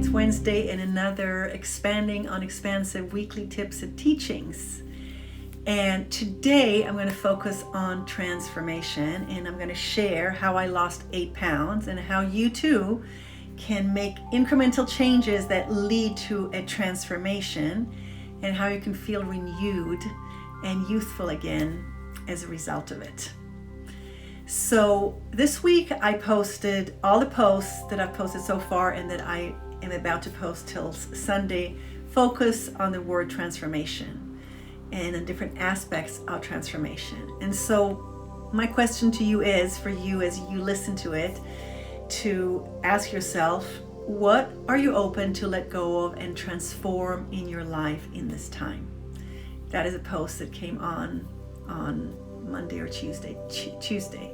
It's Wednesday and another Expanding on Expansive weekly tips and teachings. And today I'm going to focus on transformation, and I'm going to share how I lost 8 pounds and how you too can make incremental changes that lead to a transformation, and how you can feel renewed and youthful again as a result of it. So this week I posted all the posts that I've posted so far and that I am about to post till Sunday, focus on the word transformation and on different aspects of transformation. And so my question to you is, for you as you listen to it, to ask yourself, what are you open to let go of and transform in your life in this time? That is a post that came on Monday or Tuesday.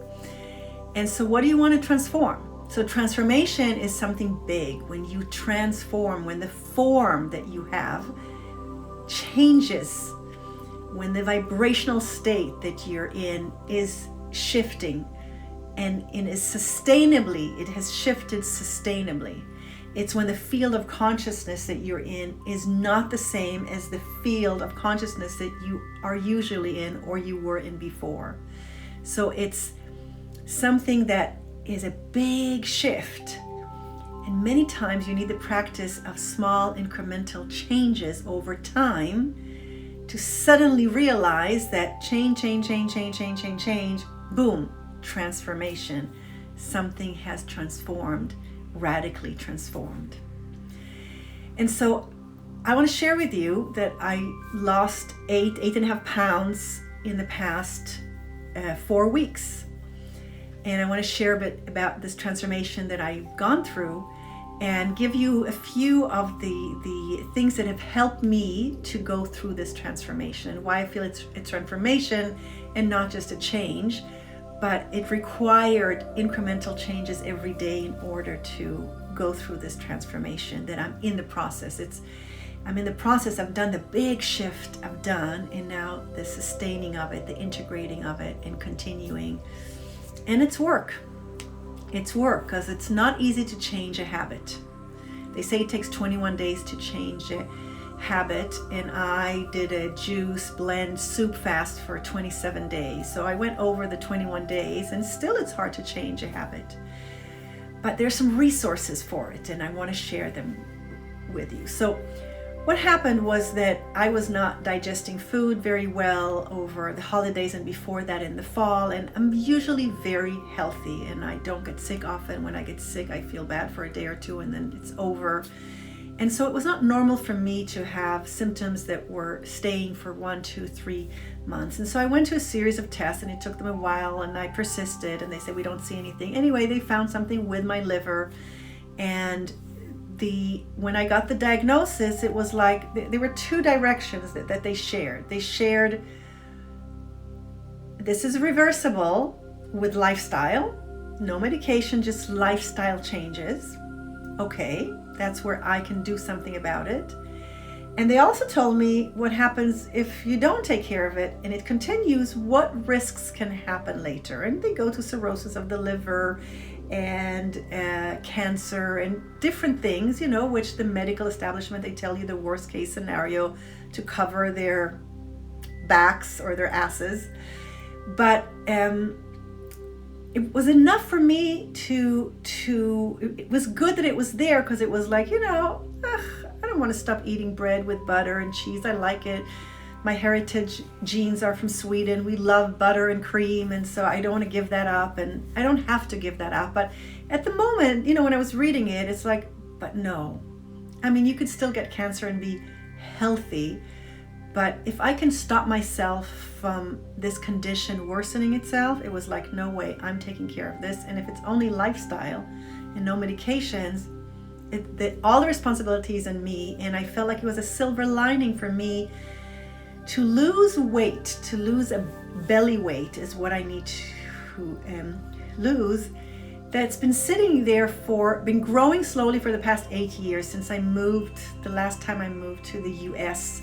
And so what do you want to transform? So transformation is something big. When you transform, when the form that you have changes, when the vibrational state that you're in is shifting and it has shifted sustainably. It's when the field of consciousness that you're in is not the same as the field of consciousness that you are usually in or you were in before. So it's something that is a big shift. And many times you need the practice of small incremental changes over time to suddenly realize that change, boom, transformation. Something has transformed, radically transformed. And so I want to share with you that I lost 8.5 pounds in the past 4 weeks. And I want to share a bit about this transformation that I've gone through and give you a few of the things that have helped me to go through this transformation, why I feel it's a transformation and not just a change, but it required incremental changes every day in order to go through this transformation that I'm in the process. I'm in the process. I've done the big shift I've done, and now the sustaining of it, the integrating of it, and continuing. And it's work. It's work because it's not easy to change a habit. They say it takes 21 days to change a habit, and I did a juice blend soup fast for 27 days. So I went over the 21 days, and still it's hard to change a habit. But there's some resources for it, and I want to share them with you. So what happened was that I was not digesting food very well over the holidays and before that in the fall, and I'm usually very healthy and I don't get sick often. When I get sick, I feel bad for a day or two and then it's over. And so it was not normal for me to have symptoms that were staying for 1, 2, 3 months. And so I went to a series of tests, and it took them a while, and I persisted, and they said, we don't see anything. Anyway, they found something with my liver, and when I got the diagnosis, it was like there were 2 directions that they shared. They shared, this is reversible with lifestyle, no medication, just lifestyle changes. Okay, that's where I can do something about it. And they also told me what happens if you don't take care of it and it continues, what risks can happen later. And they go to cirrhosis of the liver and cancer and different things, which the medical establishment, they tell you the worst case scenario to cover their backs or their asses. But it was enough for me it was good that it was there, because it was like, I don't want to stop eating bread with butter and cheese. I like it. My heritage genes are from Sweden. We love butter and cream, and so I don't want to give that up, and I don't have to give that up. But at the moment, when I was reading it, it's like, but no. I mean, you could still get cancer and be healthy, but if I can stop myself from this condition worsening itself, it was like, no way, I'm taking care of this. And if it's only lifestyle and no medications, all the responsibility is on me. And I felt like it was a silver lining for me to lose weight, to lose a belly weight is what I need to lose. That's been sitting there been growing slowly for the past 8 years since I moved, the last time I moved to the US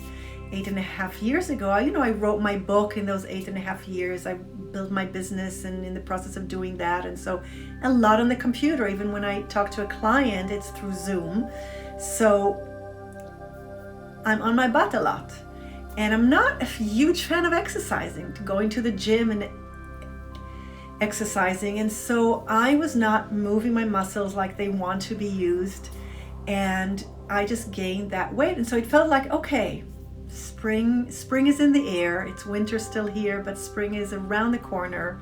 8.5 years ago. I wrote my book in those 8.5 years. I built my business and in the process of doing that. And so a lot on the computer, even when I talk to a client, it's through Zoom. So I'm on my butt a lot. And I'm not a huge fan of exercising, going to the gym and exercising. And so I was not moving my muscles like they want to be used. And I just gained that weight. And so it felt like, okay, spring is in the air. It's winter still here, but spring is around the corner.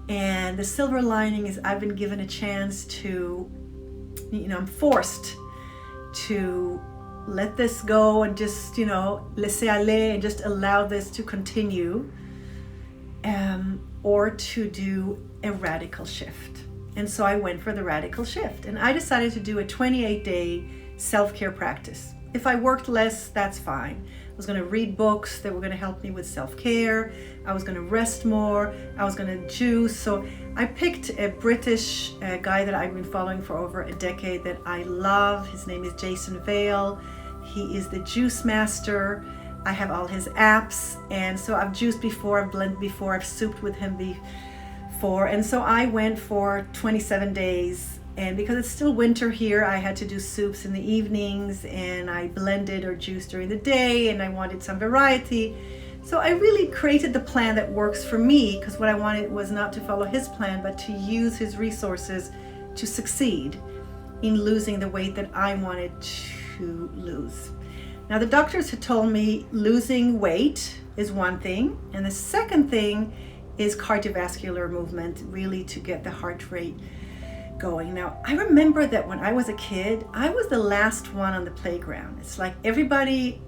And the silver lining is I've been given a chance to, I'm forced to let this go and just, laisser aller and just allow this to continue, or to do a radical shift. And so I went for the radical shift, and I decided to do a 28-day self-care practice. If I worked less, that's fine. I was going to read books that were going to help me with self-care. I was going to rest more. I was going to juice. So I picked a British guy that I've been following for over a decade that I love. His name is Jason Vale. He is the juice master. I have all his apps. And so I've juiced before, I've blended before, I've souped with him before. And so I went for 27 days. And because it's still winter here, I had to do soups in the evenings, and I blended or juiced during the day, and I wanted some variety. So I really created the plan that works for me, because what I wanted was not to follow his plan, but to use his resources to succeed in losing the weight that I wanted to lose. Now, the doctors had told me losing weight is one thing, and the second thing is cardiovascular movement, really to get the heart rate going. Now, I remember that when I was a kid, I was the last one on the playground. It's like everybody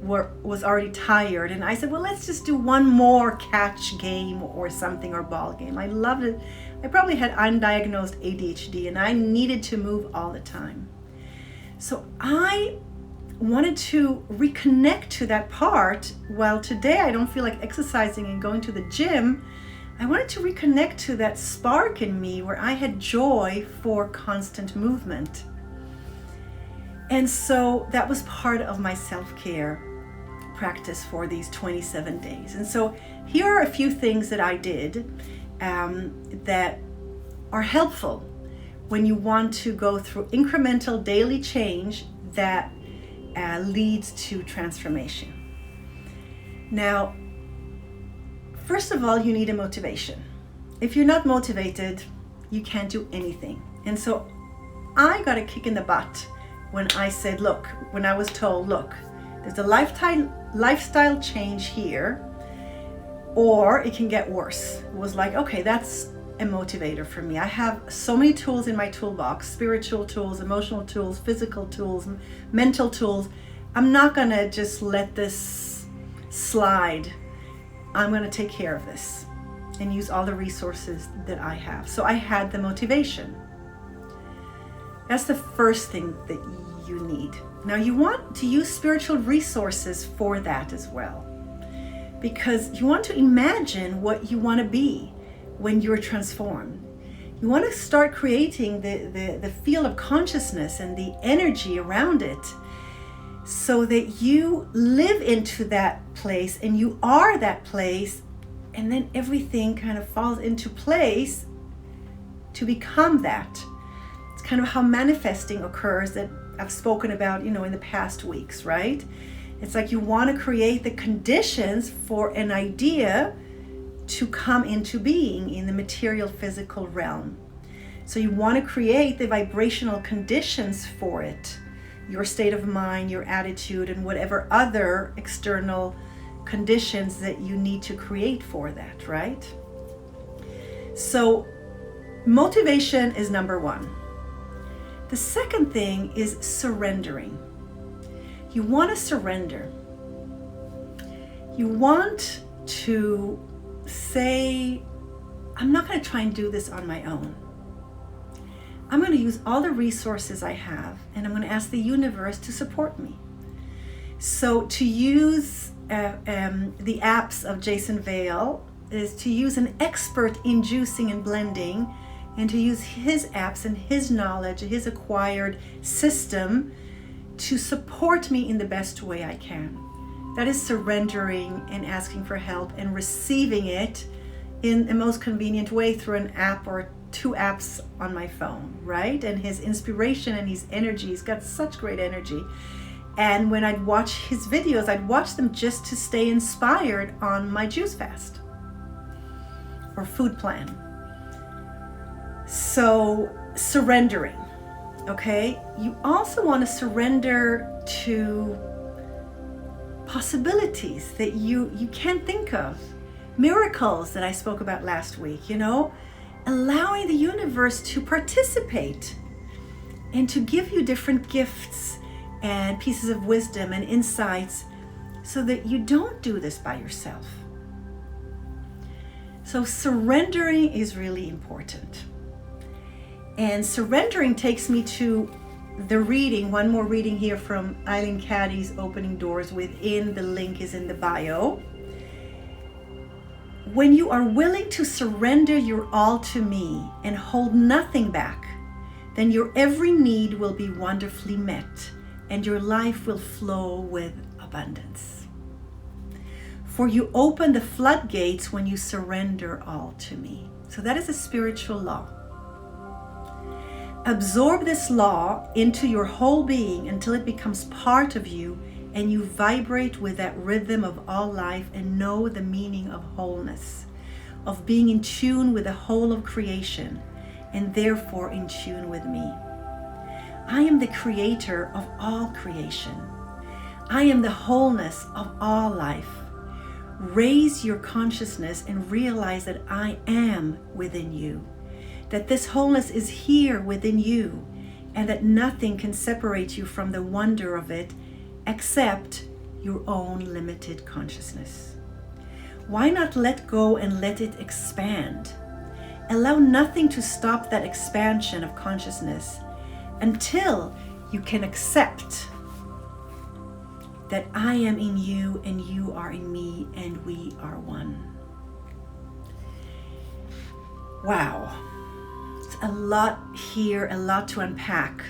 was already tired, and I said, well, let's just do one more catch game or something, or ball game. I loved it. I probably had undiagnosed ADHD, and I needed to move all the time. So I wanted to reconnect to that part. While today I don't feel like exercising and going to the gym, I wanted to reconnect to that spark in me where I had joy for constant movement. And so that was part of my self-care practice for these 27 days. And so here are a few things that I did that are helpful when you want to go through incremental daily change that leads to transformation. Now, first of all, you need a motivation. If you're not motivated, you can't do anything. And so I got a kick in the butt when I said, when I was told, there's a lifestyle change here, or it can get worse. It was like, okay, that's a motivator for me. I have so many tools in my toolbox: spiritual tools, emotional tools, physical tools, mental tools. I'm not gonna just let this slide. I'm going to take care of this and use all the resources that I have. So I had the motivation. That's the first thing that you need. Now, you want to use spiritual resources for that as well, because you want to imagine what you want to be when you're transformed. You want to start creating the field of consciousness and the energy around it, so that you live into that place and you are that place, and then everything kind of falls into place to become that. It's kind of how manifesting occurs that I've spoken about, in the past weeks, right? It's like you want to create the conditions for an idea to come into being in the material physical realm. So you want to create the vibrational conditions for it. Your state of mind, your attitude, and whatever other external conditions that you need to create for that, right? So motivation is number one. The second thing is surrendering. You want to surrender. You want to say, I'm not going to try and do this on my own. I'm going to use all the resources I have, and I'm going to ask the universe to support me. So to use the apps of Jason Vale is to use an expert in juicing and blending, and to use his apps and his knowledge, his acquired system to support me in the best way I can. That is surrendering and asking for help and receiving it in the most convenient way through an app or 2 apps on my phone, right? And his inspiration and his energy, he's got such great energy. And when I'd watch his videos, I'd watch them just to stay inspired on my juice fast or food plan. So surrendering, okay? You also want to surrender to possibilities that you can't think of. Miracles that I spoke about last week, allowing the universe to participate and to give you different gifts and pieces of wisdom and insights so that you don't do this by yourself. So surrendering is really important. And surrendering takes me to the reading, one more reading here from Eileen Caddy's Opening Doors Within. The link is in the bio. When you are willing to surrender your all to me and hold nothing back, then your every need will be wonderfully met and your life will flow with abundance. For you open the floodgates when you surrender all to me. So that is a spiritual law. Absorb this law into your whole being until it becomes part of you and you vibrate with that rhythm of all life and know the meaning of wholeness, of being in tune with the whole of creation and therefore in tune with me. I am the creator of all creation. I am the wholeness of all life. Raise your consciousness and realize that I am within you, that this wholeness is here within you, and that nothing can separate you from the wonder of it except your own limited consciousness. Why not let go and let it expand? Allow nothing to stop that expansion of consciousness until you can accept that I am in you and you are in me and we are one. Wow. It's a lot here, a lot to unpack.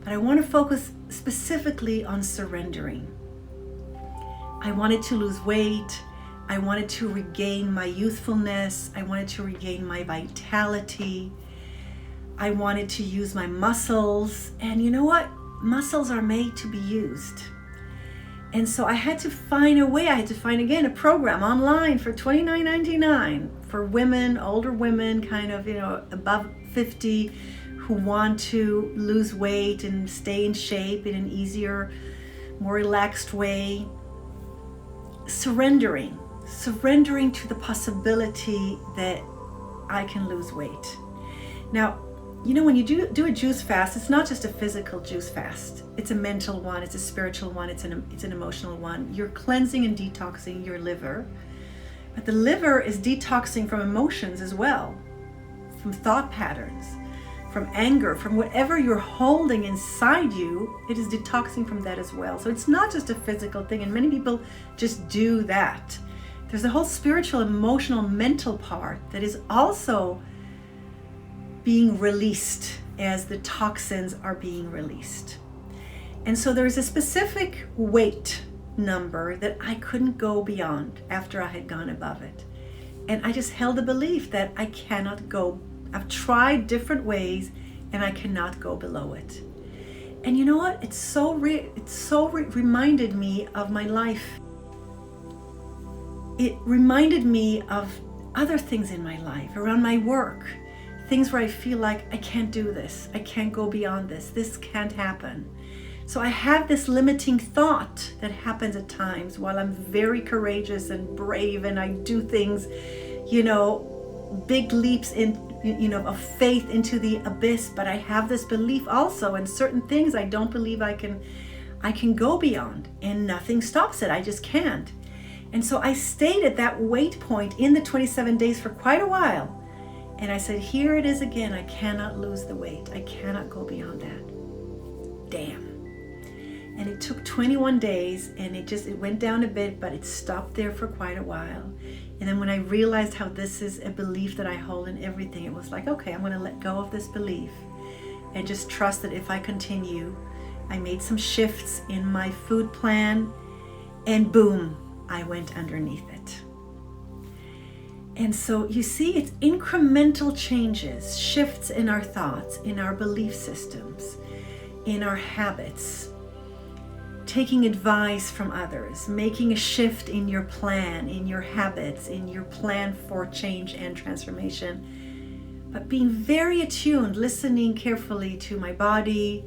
But I want to focus specifically on surrendering. I wanted to lose weight. I wanted to regain my youthfulness. I wanted to regain my vitality. I wanted to use my muscles. And you know what? Muscles are made to be used. And so I had to find a way. I had to find, again, a program online for $29.99 for women, older women, kind of, above 50, who want to lose weight and stay in shape in an easier, more relaxed way. Surrendering to the possibility that I can lose weight. Now, when you do a juice fast, it's not just a physical juice fast. It's a mental one, it's a spiritual one, it's an emotional one. You're cleansing and detoxing your liver. But the liver is detoxing from emotions as well, from thought patterns, from anger, from whatever you're holding inside you. It is detoxing from that as well. So it's not just a physical thing, and many people just do that. There's a whole spiritual, emotional, mental part that is also being released as the toxins are being released. And so there's a specific weight number that I couldn't go beyond after I had gone above it. And I just held the belief that I cannot go. I've tried different ways and I cannot go below it. And you know what? It reminded me of my life. It reminded me of other things in my life, around my work, things where I feel like I can't do this, I can't go beyond this can't happen. So I have this limiting thought that happens at times while I'm very courageous and brave and I do things, big leaps of faith into the abyss, but I have this belief also in certain things I don't believe I can go beyond, and nothing stops it. I just can't. And so I stayed at that weight point in the 27 days for quite a while. And I said, here it is again. I cannot lose the weight. I cannot go beyond that. Damn. And it took 21 days and it went down a bit, but it stopped there for quite a while. And then when I realized how this is a belief that I hold in everything, it was like, okay, I'm going to let go of this belief and just trust that if I continue. I made some shifts in my food plan and boom, I went underneath it. And so you see, it's incremental changes, shifts in our thoughts, in our belief systems, in our habits, taking advice from others, making a shift in your plan, in your habits, in your plan for change and transformation, but being very attuned, listening carefully to my body,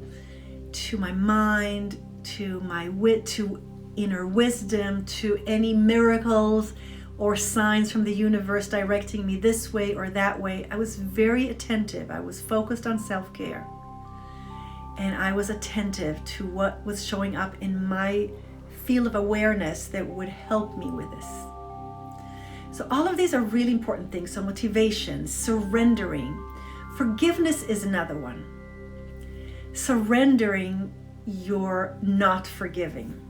to my mind, to my wit, to inner wisdom, to any miracles or signs from the universe directing me this way or that way. I was very attentive. I was focused on self-care. And I was attentive to what was showing up in my field of awareness that would help me with this. So all of these are really important things. So motivation, surrendering. Forgiveness is another one. Surrendering your not forgiving.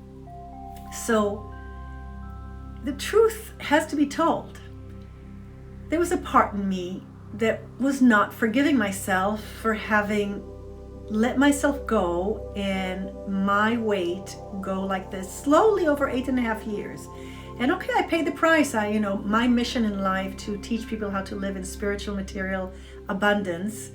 So the truth has to be told. There was a part in me that was not forgiving myself for having let myself go and my weight go like this slowly over 8.5 years. And okay, I paid the price. My mission in life to teach people how to live in spiritual material abundance,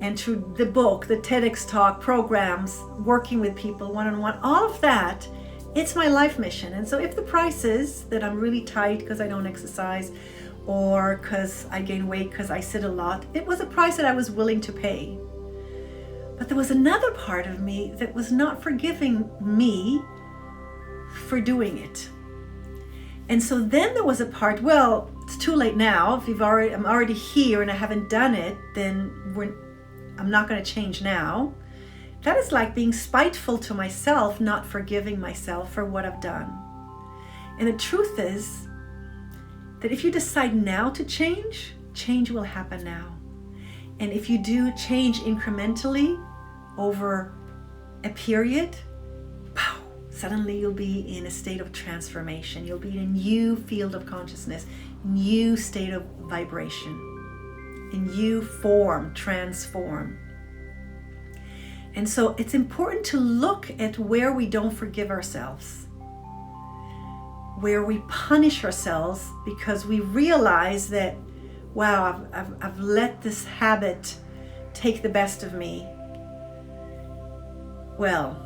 and through the book, the TEDx talk, programs, working with people one-on-one, all of that, it's my life mission. And so if the price is that I'm really tight because I don't exercise or because I gain weight because I sit a lot, it was a price that I was willing to pay. But there was another part of me that was not forgiving me for doing it. And so then there was a part, well, it's too late now. If I'm already here and I haven't done it, then I'm not going to change now. That is like being spiteful to myself, not forgiving myself for what I've done. And the truth is that if you decide now to change, change will happen now. And if you do change incrementally over a period, pow, suddenly you'll be in a state of transformation. You'll be in a new field of consciousness, new state of vibration, a new form, transform. And so it's important to look at where we don't forgive ourselves, where we punish ourselves because we realize that, wow, I've let this habit take the best of me. Well,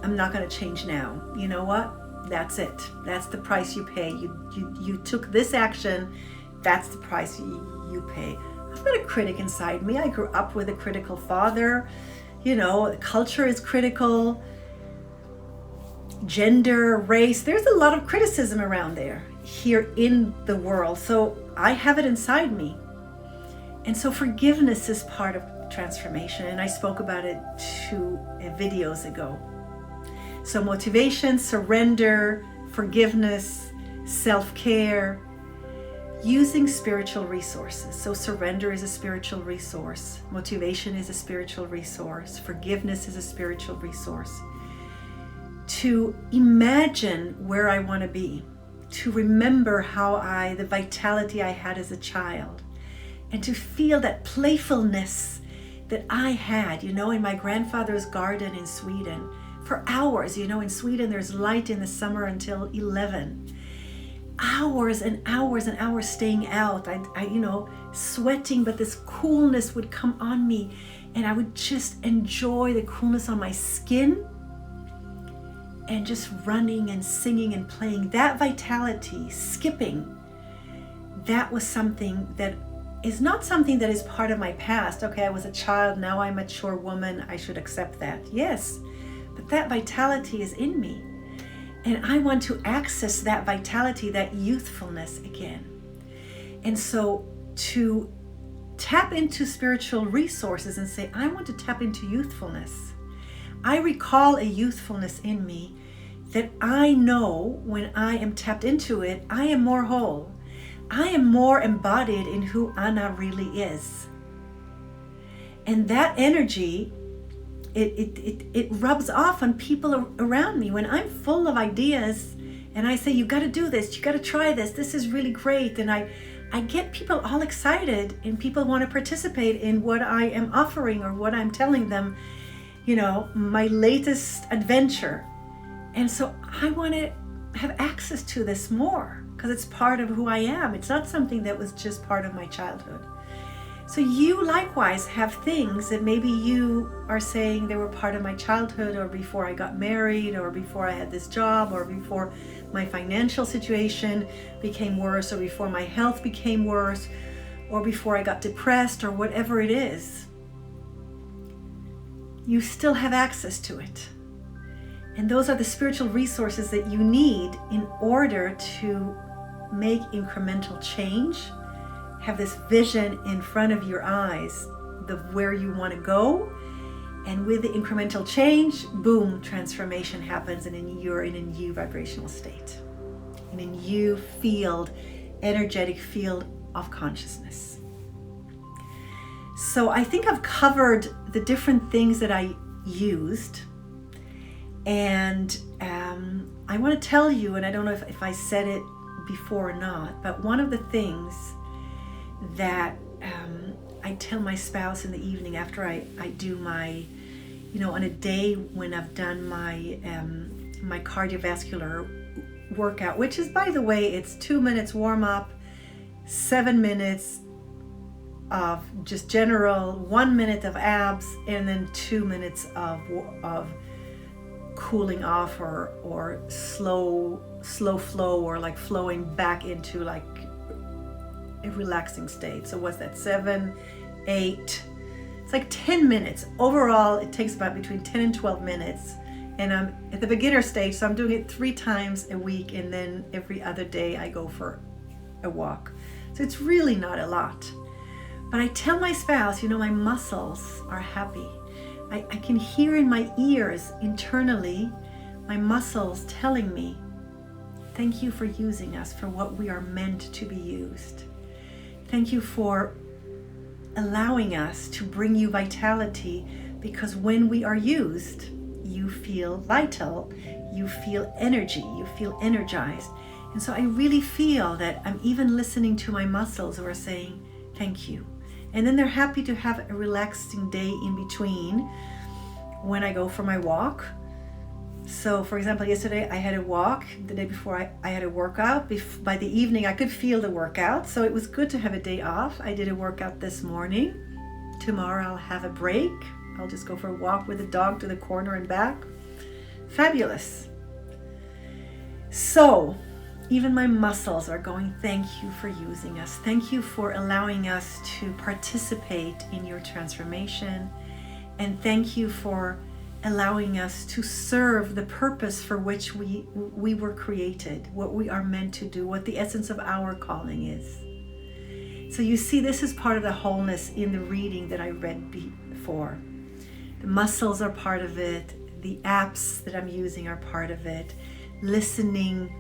I'm not going to change now. You know what? That's it. That's the price you pay. You took this action. That's the price you pay. I've got a critic inside me. I grew up with a critical father. Culture is critical. Gender, race. There's a lot of criticism around there here in the world. So I have it inside me. And so forgiveness is part of transformation. And I spoke about it 2 videos ago. So motivation, surrender, forgiveness, self-care, using spiritual resources. So surrender is a spiritual resource. Motivation is a spiritual resource. Forgiveness is a spiritual resource. To imagine where I want to be, to remember the vitality I had as a child, and to feel that playfulness that I had, in my grandfather's garden in Sweden for hours. In Sweden there's light in the summer until 11. Hours and hours and hours staying out. I sweating, but this coolness would come on me and I would just enjoy the coolness on my skin and just running and singing and playing. That vitality, skipping, that was something that is not something that is part of my past. Okay, I was a child, now I'm a mature woman, I should accept that. Yes, but that vitality is in me. And I want to access that vitality, that youthfulness again. And so to tap into spiritual resources and say, I want to tap into youthfulness. I recall a youthfulness in me that I know when I am tapped into it, I am more whole. I am more embodied in who Anna really is. And that energy, it rubs off on people around me. When I'm full of ideas and I say, you got to do this, you got to try this is really great. And I get people all excited and people want to participate in what I am offering or what I'm telling them, my latest adventure. And so I want to have access to this more because it's part of who I am. It's not something that was just part of my childhood. So you likewise have things that maybe you are saying they were part of my childhood, or before I got married, or before I had this job, or before my financial situation became worse, or before my health became worse, or before I got depressed, or whatever it is. You still have access to it. And those are the spiritual resources that you need in order to make incremental change, have this vision in front of your eyes of where you want to go. And with the incremental change, boom, transformation happens, and then you're in a new vibrational state, in a new field, energetic field of consciousness. So I think I've covered the different things that I used. And I want to tell you, and I don't know if I said it before or not, but one of the things that I tell my spouse in the evening after I do my, on a day when I've done my cardiovascular workout, which is, by the way, it's 2 minutes warm up, 7 minutes of just general, 1 minute of abs, and then 2 minutes of cooling off or slow flow, or like flowing back into like a relaxing state. So what's that, 7, 8, it's like 10 minutes. Overall, it takes about between 10 and 12 minutes. And I'm at the beginner stage, so I'm doing it 3 times a week, and then every other day I go for a walk. So it's really not a lot. But I tell my spouse, my muscles are happy. I can hear in my ears internally my muscles telling me, thank you for using us for what we are meant to be used. Thank you for allowing us to bring you vitality, because when we are used, you feel vital, you feel energy, you feel energized. And so I really feel that I'm even listening to my muscles who are saying, thank you. And then they're happy to have a relaxing day in between when I go for my walk. So for example, yesterday I had a walk. The day before I had a workout. By the evening I could feel the workout. So it was good to have a day off. I did a workout this morning. Tomorrow I'll have a break. I'll just go for a walk with the dog to the corner and back. Fabulous. So even my muscles are going, thank you for using us. Thank you for allowing us to participate in your transformation. And thank you for allowing us to serve the purpose for which we were created, what we are meant to do, what the essence of our calling is. So you see, this is part of the wholeness in the reading that I read before. The muscles are part of it. The apps that I'm using are part of it. Listening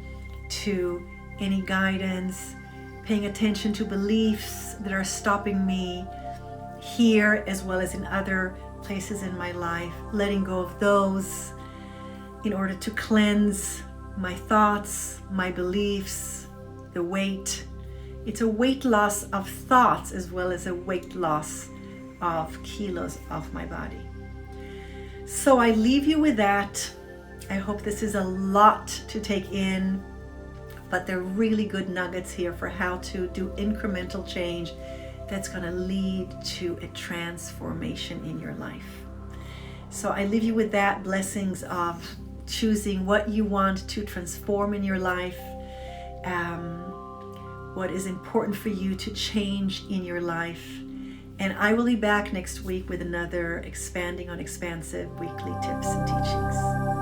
to any guidance, paying attention to beliefs that are stopping me here as well as in other places in my life, letting go of those in order to cleanse my thoughts, my beliefs, the weight. It's a weight loss of thoughts as well as a weight loss of kilos off my body. So I leave you with that. I hope this is a lot to take in, but they're really good nuggets here for how to do incremental change that's going to lead to a transformation in your life. So I leave you with that. Blessings of choosing what you want to transform in your life, what is important for you to change in your life. And I will be back next week with another Expanding on Expansive weekly tips and teachings.